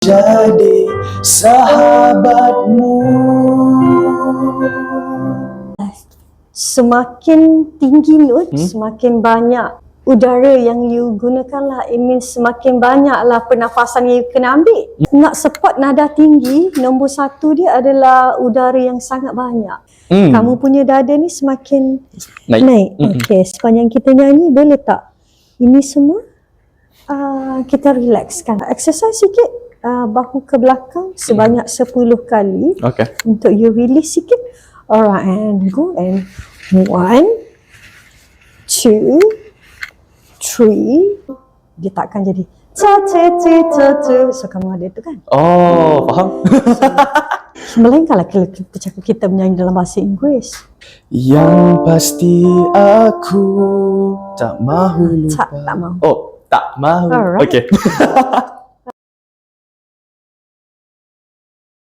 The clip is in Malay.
jadi sahabatmu. Semakin tinggi note, semakin banyak udara yang you gunakan lah. It means semakin banyaklah pernafasan yang you kena ambil. Nak support nada tinggi, nombor satu dia adalah udara yang sangat banyak. Kamu punya dada ni semakin naik. Okay, sepanjang kita nyanyi boleh tak? Ini semua kita relaxkan. Exercise sikit bahu ke belakang sebanyak 10 kali. Okay. Untuk you release sikit. Alright, and go and 1, 2, 3. Dia takkan jadi ta-ta-ta-ta-ta. So kamu ada tu kan? Oh, faham. Melainkanlah kalau kita cakap kita menyanyi dalam bahasa Inggeris. Yang pasti aku tak mahu lupa. Tak mahu. Oh, tak mahu. Alright. Okay.